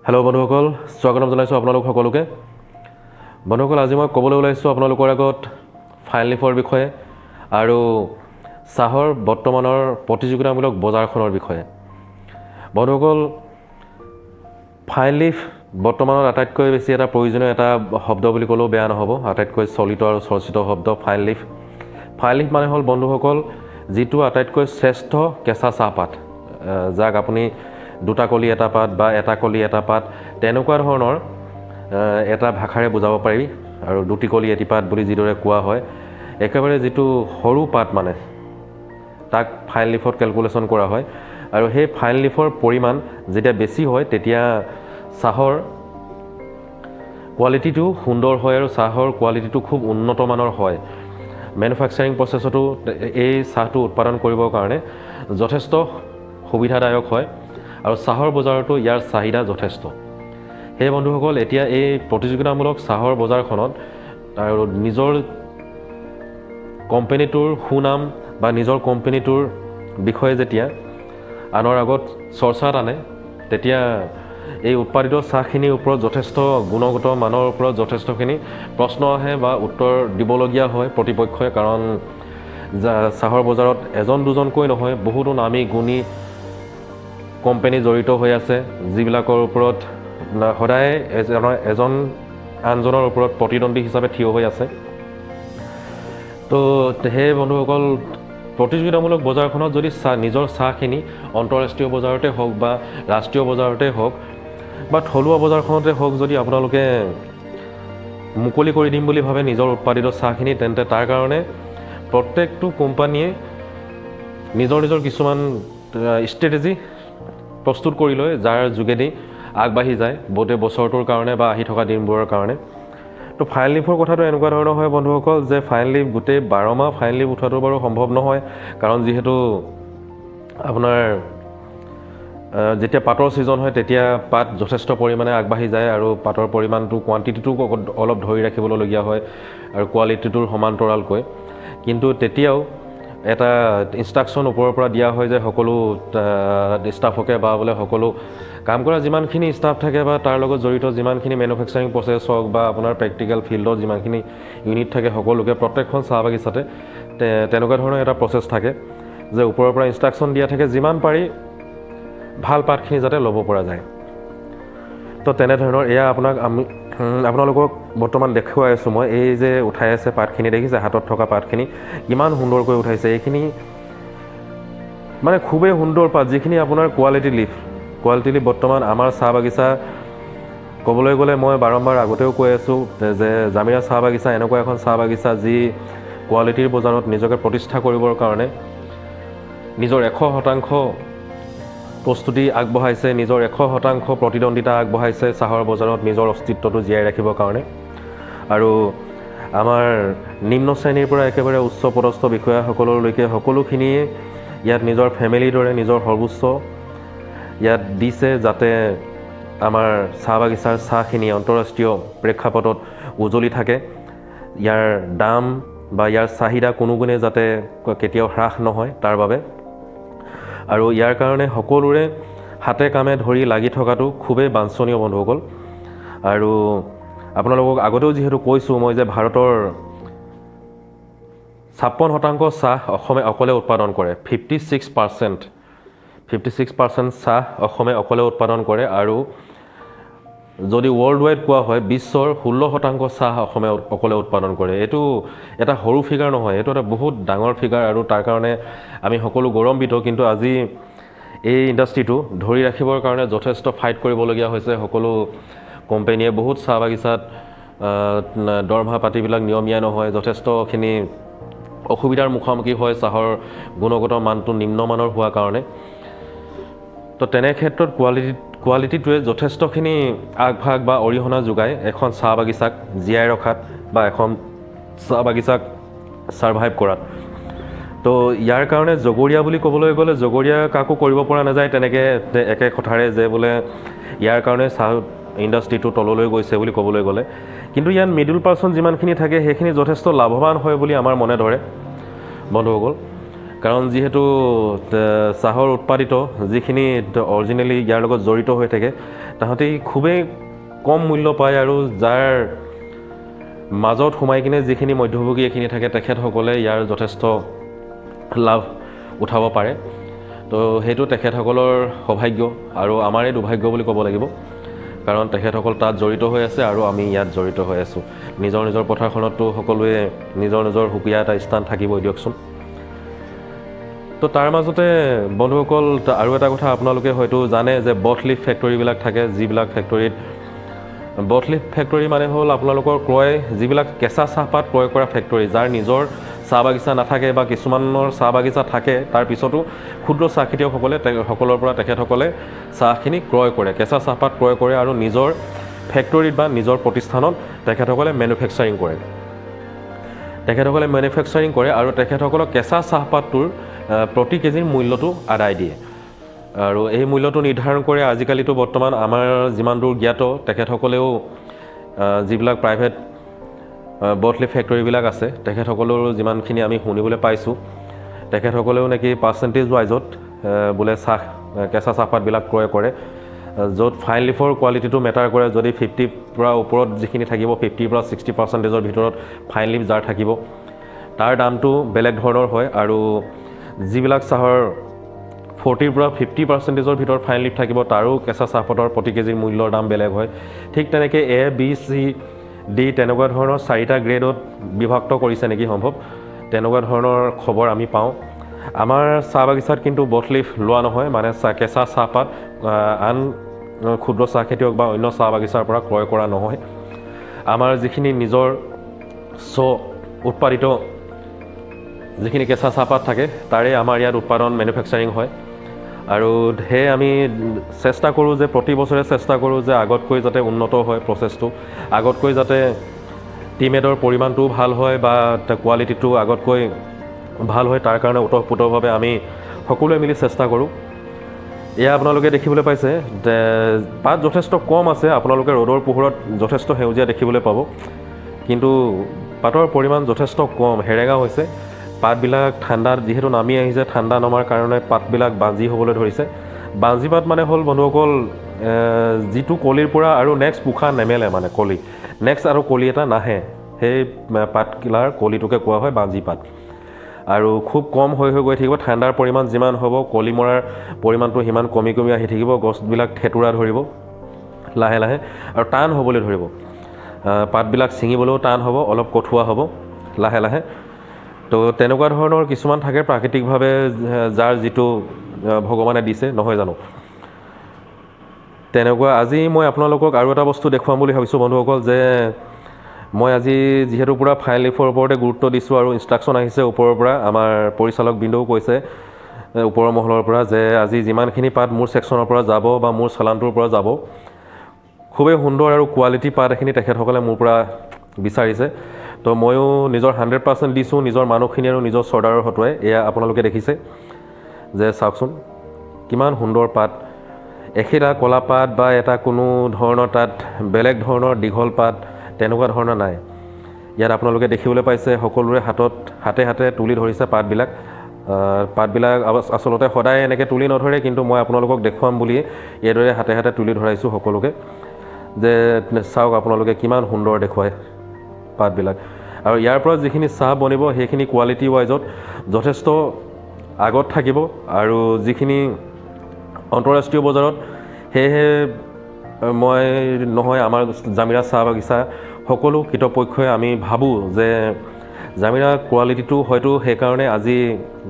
Hello' বন্ধুসকল, স্বাগতম জনাইছোঁ আপোনালোক সকলোকে। বন্ধুসকল, আজি মই ক'বলৈ ওলাইছোঁ আপোনালোকৰ আগত ফাইন লিফৰ বিষয়ে আৰু চাহৰ বৰ্তমানৰ প্ৰতিযোগিতামূলক বজাৰখনৰ বিষয়ে। বন্ধুসকল, ফাইন লিফ বৰ্তমানত আটাইতকৈ বেছি এটা প্ৰয়োজনীয় এটা শব্দ বুলি ক'লেও বেয়া নহ'ব। আটাইতকৈ চলিত আৰু চৰ্চিত শব্দ ফাইন লিফ। ফাইন লিফ মানে হ'ল বন্ধুসকল যিটো আটাইতকৈ শ্ৰেষ্ঠ কেঁচা চাহপাত, যাক আপুনি দুটা কলি এটা পাত বা এটা কলি এটা পাত তেনেকুৱা ধৰণৰ এটা ভাষাৰে বুজাব পাৰি। আৰু দুটি কলি এটি পাত বুলি যিদৰে কোৱা হয়, একেবাৰে যিটো সৰু পাত মানে তাক ফাইন লিফত কেলকুলেশ্যন কৰা হয়। আৰু সেই ফাইন লিফৰ পৰিমাণ যেতিয়া বেছি হয় তেতিয়া চাহৰ কোৱালিটিটো সুন্দৰ হয় আৰু চাহৰ কোৱালিটিটো খুব উন্নত মানৰ হয়। মেনুফেকচাৰিং প্ৰচেছতো এই চাহটো উৎপাদন কৰিবৰ কাৰণে যথেষ্ট সুবিধাদায়ক হয় আৰু চাহৰ বজাৰতো ইয়াৰ চাহিদা যথেষ্ট। সেই বন্ধুসকল, এতিয়া এই প্ৰতিযোগিতামূলক চাহৰ বজাৰখনত আৰু নিজৰ কোম্পানীটোৰ সুনাম বা নিজৰ কোম্পানীটোৰ বিষয়ে যেতিয়া আনৰ আগত চৰ্চাত আনে, তেতিয়া এই উৎপাদিত চাহখিনিৰ ওপৰত যথেষ্ট গুণগত মানৰ ওপৰত যথেষ্টখিনি প্ৰশ্ন আহে বা উত্তৰ দিবলগীয়া হয় প্ৰতিপক্ষই। কাৰণ চাহৰ বজাৰত এজন দুজনকৈ নহয়, বহুতো নামী গুণী কোম্পানী জড়িত হৈ আছে, যিবিলাকৰ ওপৰত সদায় এজন আনজনৰ ওপৰত প্ৰতিদ্বন্দ্বী হিচাপে থিয় হৈ আছে। তো সেই বন্ধুসকল, প্ৰতিযোগিতামূলক বজাৰখনত যদি নিজৰ চাহখিনি আন্তঃৰাষ্ট্ৰীয় বজাৰতে হওক বা ৰাষ্ট্ৰীয় বজাৰতে হওক বা থলুৱা বজাৰখনতে হওক, যদি আপোনালোকে মুকলি কৰি দিম বুলি ভাবে নিজৰ উৎপাদিত চাহখিনি, তেন্তে তাৰ কাৰণে প্ৰত্যেকটো কোম্পানীয়ে নিজৰ নিজৰ কিছুমান ষ্ট্ৰেটেজি প্ৰস্তুত কৰি লয়, যাৰ যোগেদি আগবাঢ়ি যায় গোটেই বছৰটোৰ কাৰণে বা আহি থকা দিনবোৰৰ কাৰণে। তো ফাইন লিফৰ কথাটো এনেকুৱা ধৰণৰ হয় বন্ধুসকল, যে ফাইন লিফ গোটেই 12 মাহ ফাইন লিফ উঠাটো বাৰু সম্ভৱ নহয়। কাৰণ যিহেতু আপোনাৰ যেতিয়া পাতৰ ছিজন হয় তেতিয়া পাত যথেষ্ট পৰিমাণে আগবাঢ়ি যায় আৰু পাতৰ পৰিমাণটো কোৱান্টিটিটো অলপ ধৰি ৰাখিবলগীয়া হয় আৰু কোৱালিটিটোৰ সমান্তৰালকৈ। কিন্তু তেতিয়াও এটা ইনষ্ট্ৰাকশ্যন ওপৰৰ পৰা দিয়া হয় যে সকলো ষ্টাফকে বা বোলে সকলো কাম কৰা যিমানখিনি ষ্টাফ থাকে বা তাৰ লগত জড়িত যিমানখিনি মেনুফেকচাৰিং প্ৰচেছ হওক বা আপোনাৰ প্ৰেক্টিকেল ফিল্ডত যিমানখিনি ইউনিট থাকে, সকলোকে প্ৰত্যেকখন চাহ বাগিচাতে তেনেকুৱা ধৰণৰ এটা প্ৰচেছ থাকে যে ওপৰৰ পৰা ইনষ্ট্ৰাকশ্যন দিয়া থাকে যিমান পাৰি ভাল পাতখিনি যাতে ল'ব পৰা যায়। তো তেনেধৰণৰ এয়া আপোনালোকক বৰ্তমান দেখুৱাই আছোঁ মই। এই যে উঠাই আছে পাতখিনি, দেখিছে হাতত থকা পাতখিনি কিমান সুন্দৰকৈ উঠাইছে। এইখিনি মানে খুবেই সুন্দৰ পাত, যিখিনি আপোনাৰ কোৱালিটি লিফ বৰ্তমান আমাৰ চাহ বাগিচা ক'বলৈ গ'লে মই বাৰম্বাৰ আগতেও কৈ আছোঁ যে জামিৰা চাহ বাগিচা এনেকুৱা এখন চাহ বাগিচা যি কোৱালিটিৰ বজাৰত নিজকে প্ৰতিষ্ঠা কৰিবৰ কাৰণে নিজৰ 100% প্ৰস্তুতি আগবঢ়াইছে, নিজৰ 100% প্ৰতিদ্বন্দ্বিতা আগবঢ়াইছে চাহৰ বজাৰত নিজৰ অস্তিত্বটো জীয়াই ৰাখিবৰ কাৰণে। আৰু আমাৰ নিম্ন শ্ৰেণীৰ পৰা একেবাৰে উচ্চ পদস্থ বিষয়াসকললৈকে সকলোখিনিয়ে ইয়াত নিজৰ ফেমিলিৰ দৰে নিজৰ সৰ্বোচ্চ ইয়াত দিছে, যাতে আমাৰ চাহ বাগিচাৰ চাহখিনি আন্তঃৰাষ্ট্ৰীয় প্ৰেক্ষাপটত উজ্জ্বলি থাকে। ইয়াৰ দাম বা ইয়াৰ চাহিদা কোনো গুণে যাতে কেতিয়াও হ্ৰাস নহয় তাৰ বাবে। আৰু ইয়াৰ কাৰণে সকলোৰে হাতে কামে ধৰি লাগি থকাটো খুবেই বাঞ্ছনীয় বন্ধুসকল। আৰু আপোনালোকক আগতেও যিহেতু কৈছোঁ মই যে ভাৰতৰ 56% চাহ অসমে অকলে উৎপাদন কৰে। 56% চাহ অসমে অকলে উৎপাদন কৰে। আৰু যদি ৱৰ্ল্ড ৱাইড কোৱা হয়, বিশ্বৰ 16% চাহ অসমে অকলে উৎপাদন কৰে। এইটো এটা সৰু ফিগাৰ নহয়, এইটো এটা বহুত ডাঙৰ ফিগাৰ আৰু তাৰ কাৰণে আমি সকলো গৌৰৱান্বিত। কিন্তু আজি এই ইণ্ডাষ্ট্ৰিটো ধৰি ৰাখিবৰ কাৰণে যথেষ্ট ফাইট কৰিবলগীয়া হৈছে সকলো কোম্পানীয়ে। বহুত চাহ বাগিচাত দৰমহা পাতিবিলাক নিয়মীয়া নহয়, যথেষ্টখিনি অসুবিধাৰ মুখামুখি হয় চাহৰ গুণগত মানটো নিম্নমানৰ হোৱাৰ কাৰণে। তো তেনে ক্ষেত্ৰত কোৱালিটিটোৱে যথেষ্টখিনি আগভাগ বা অৰিহণা যোগায় এখন চাহ বাগিচাক জীয়াই ৰখাত বা এখন চাহ বাগিচাক ছাৰ্ভাইভ কৰাত। তো ইয়াৰ কাৰণে জগৰীয়া বুলি ক'বলৈ গ'লে জগৰীয়া কাকো কৰিব পৰা নাযায় তেনেকৈ একে কথাৰে যে বোলে ইয়াৰ কাৰণে চাহ ইণ্ডাষ্ট্ৰিটো তললৈ গৈছে বুলি ক'বলৈ গ'লে। কিন্তু ইয়াত মিডল পাৰ্চন যিমানখিনি থাকে সেইখিনি যথেষ্ট লাভৱান হয় বুলি আমাৰ মনে ধৰে বন্ধুসকল। কাৰণ যিহেতু চাহৰ উৎপাদিত যিখিনি অৰিজিনেলি ইয়াৰ লগত জড়িত হৈ থাকে তাহাঁতি খুবেই কম মূল্য পায় আৰু যাৰ মাজত সোমাই কিনে যিখিনি মধ্যভোগী এইখিনি থাকে তেখেতসকলে ইয়াৰ যথেষ্ট লাভ উঠাব পাৰে তো সেইটো তেখেতসকলৰ সৌভাগ্য আৰু আমাৰে দুৰ্ভাগ্য বুলি ক'ব লাগিব কাৰণ তেখেতসকল তাত জড়িত হৈ আছে আৰু আমি ইয়াত জড়িত হৈ আছোঁ নিজৰ নিজৰ পথাৰখনতো সকলোৱে নিজৰ নিজৰ সুকীয়া এটা স্থান থাকিবই দিয়কচোন তো তাৰ মাজতে বন্ধুসকল আৰু এটা কথা আপোনালোকে হয়তো জানে যে বথলিফ ফেক্টৰীবিলাক থাকে যিবিলাক ফেক্টৰীত বথলিফ ফেক্টৰী মানে হ'ল আপোনালোকৰ ক্ৰয় যিবিলাক কেঁচা চাহপাত ক্ৰয় কৰা ফেক্টৰী যাৰ নিজৰ চাহ বাগিচা নাথাকে বা কিছুমানৰ চাহ বাগিচা থাকে তাৰ পিছতো ক্ষুদ্ৰ চাহ খেতিয়কসকলে সকলৰ পৰা তেখেতসকলে চাহখিনি ক্ৰয় কৰে কেঁচা চাহপাত ক্ৰয় কৰে আৰু নিজৰ ফেক্টৰীত বা নিজৰ প্ৰতিষ্ঠানত তেখেতসকলে মেনুফেকচাৰিং কৰে আৰু তেখেতসকলক কেঁচা চাহপাতটোৰ প্ৰতি কেজিৰ মূল্যটো আদায় দিয়ে আৰু এই মূল্যটো নিৰ্ধাৰণ কৰে আজিকালিতো বৰ্তমান আমাৰ যিমান দূৰ জ্ঞাত তেখেতসকলেও যিবিলাক প্ৰাইভেট বথলিফ ফেক্টৰীবিলাক আছে তেখেতসকলৰ যিমানখিনি আমি শুনিবলৈ পাইছোঁ তেখেতসকলেও নেকি পাৰ্চেণ্টেজ ৱাইজত বোলে কেঁচা চাহপাতবিলাক ক্ৰয় কৰে য'ত ফাইন লিফৰ কোৱালিটিটো মেটাৰ কৰে যদি 50 পৰা ওপৰত যিখিনি থাকিব 50 পৰা 60% ভিতৰত ফাইন লিফ যাৰ থাকিব তাৰ দামটো বেলেগ ধৰণৰ হয় আৰু যিবিলাক চাহৰ 40 পৰা 50% ভিতৰত ফাইন লিফ থাকিব তাৰো কেঁচা চাহপাতৰ প্ৰতি কেজিৰ মূল্যৰ দাম বেলেগ হয় ঠিক তেনেকৈ A, B, C, D তেনেকুৱা ধৰণৰ 4টা গ্ৰেডত বিভক্ত কৰিছে নেকি সম্ভৱ তেনেকুৱা ধৰণৰ খবৰ আমি পাওঁ আমাৰ চাহ বাগিচাত কিন্তু বথলিফ লোৱা নহয় মানে কেঁচা চাহপাত আন ক্ষুদ্ৰ চাহ খেতিয়ক বা অন্য চাহ বাগিচাৰ পৰা ক্ৰয় কৰা নহয় আমাৰ যিখিনি নিজৰ উৎপাদিত যিখিনি কেঁচা চাহপাত থাকে তাৰে আমাৰ ইয়াত উৎপাদন মেনুফেকচাৰিং হয় আৰু সেয়ে আমি চেষ্টা কৰোঁ যে প্ৰতি বছৰে চেষ্টা কৰোঁ যে আগতকৈ যাতে উন্নত হয় প্ৰচেছটো আগতকৈ যাতে টিমেডৰ পৰিমাণটোও ভাল হয় বা কোৱালিটিটো আগতকৈ ভাল হয় তাৰ কাৰণে ওতঃপ্ৰোতভাৱে আমি সকলোৱে মিলি চেষ্টা কৰোঁ এয়া আপোনালোকে দেখিবলৈ পাইছে পাত যথেষ্ট কম আছে আপোনালোকে ৰ'দৰ পোহৰত যথেষ্ট সেউজীয়া দেখিবলৈ পাব কিন্তু পাতৰ পৰিমাণ যথেষ্ট কম হেৰেঙা হৈছে পাতবিলাক ঠাণ্ডাত যিহেতু নামি আহিছে ঠাণ্ডা নমাৰ কাৰণে পাতবিলাক বাঁজি হ'বলৈ ধৰিছে বাঁজি পাত মানে হ'ল বন্ধুসকল যিটো কলিৰ পৰা আৰু নেক্সট পোখা নেমেলে মানে কলি নেক্সট আৰু কলি এটা নাহে সেই পাতকিলাৰ কলিটোকে কোৱা হয় বাঁজি পাত আৰু খুব কম হৈ গৈ থাকিব ঠাণ্ডাৰ পৰিমাণ যিমান হ'ব কলি মৰাৰ পৰিমাণটো সিমান কমি আহি থাকিব গছবিলাক থেতুৰা ধৰিব লাহে লাহে আৰু টান হ'বলৈ ধৰিব পাতবিলাক ছিঙিবলৈও টান হ'ব অলপ কঠুৱা হ'ব লাহে লাহে তো তেনেকুৱা ধৰণৰ কিছুমান থাকে প্ৰাকৃতিকভাৱে যাৰ যিটো ভগৱানে দিছে নহয় জানো তেনেকুৱা আজি মই আপোনালোকক আৰু এটা বস্তু দেখুৱাম বুলি ভাবিছোঁ বন্ধুসকল যে মই আজি যিহেতু পুৰা ফাইন লিফৰ ওপৰতে গুৰুত্ব দিছোঁ আৰু ইনষ্ট্ৰাকশ্যন আহিছে ওপৰৰ পৰা আমাৰ পৰিচালক বিন্দুও কৈছে ওপৰৰ মহলৰ পৰা যে আজি যিমানখিনি পাত মোৰ ছেকশ্যনৰ পৰা যাব বা মোৰ চালানটোৰ পৰা যাব খুবেই সুন্দৰ আৰু কোৱালিটি পাত এখিনি তেখেতসকলে মোৰ পৰা বিচাৰিছে তো ময়ো নিজৰ 100% দিছোঁ নিজৰ মানুহখিনি আৰু নিজৰ চৰ্দাৰৰ হতুৱাই এয়া আপোনালোকে দেখিছে যে চাওকচোন কিমান সুন্দৰ পাত এখিলা কলা পাত বা এটা কোনো ধৰণৰ তাত বেলেগ ধৰণৰ দীঘল পাত তেনেকুৱা ধৰণৰ নাই ইয়াত আপোনালোকে দেখিবলৈ পাইছে সকলোৰে হাতে তুলি ধৰিছে পাতবিলাক আচলতে সদায় এনেকৈ তুলি নধৰে কিন্তু মই আপোনালোকক দেখুৱাম বুলি এইদৰে হাতে তুলি ধৰাইছোঁ সকলোকে যে চাওক আপোনালোকে কিমান সুন্দৰ দেখুৱায় পাতবিলাক আৰু ইয়াৰ পৰা যিখিনি চাহ বনিব সেইখিনি কোৱালিটি ৱাইজত যথেষ্ট আগত থাকিব আৰু যিখিনি আন্তঃৰাষ্ট্ৰীয় বজাৰত সেয়েহে মই নহয় আমাৰ জামিৰা চাহ বাগিচা সকলো কৃতপক্ষই আমি ভাবোঁ যে জামিৰা কোৱালিটিটো হয়তো সেইকাৰণে আজি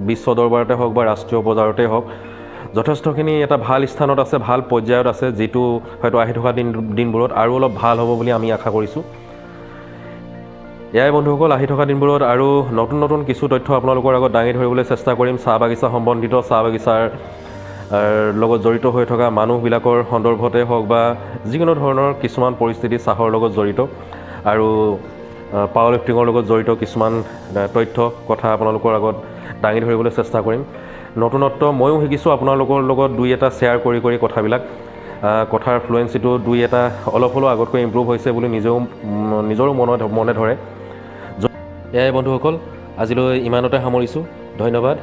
বিশ্ব দৰবাৰতে হওক বা ৰাষ্ট্ৰীয় বজাৰতে হওক যথেষ্টখিনি এটা ভাল স্থানত আছে ভাল পৰ্যায়ত আছে যিটো হয়তো আহি থকা দিনবোৰত আৰু অলপ ভাল হ'ব বুলি আমি আশা কৰিছোঁ এয়াই বন্ধুসকল আহি থকা দিনবোৰত আৰু নতুন কিছু তথ্য আপোনালোকৰ আগত দাঙি ধৰিবলৈ চেষ্টা কৰিম চাহ বাগিচা সম্বন্ধিত চাহ বাগিচাৰ লগত জড়িত হৈ থকা মানুহবিলাকৰ সন্দৰ্ভতে হওক বা যিকোনো ধৰণৰ কিছুমান পৰিস্থিতি চাহৰ লগত জড়িত আৰু পাৱাৰ লিফটিঙৰ লগত জড়িত কিছুমান তথ্য কথা আপোনালোকৰ আগত দাঙি ধৰিবলৈ চেষ্টা কৰিম নতুনত্ব ময়ো শিকিছোঁ আপোনালোকৰ লগত দুই এটা শ্বেয়াৰ কৰি কথাবিলাক কথাৰ ফ্লুৱেঞ্চিটো দুই এটা অলপ হ'লেও আগতকৈ ইম্প্ৰুভ হৈছে বুলি নিজৰো মনে ধৰে এয়াই বন্ধুসকল আজিলৈ ইমানতে সামৰিছোঁ ধন্যবাদ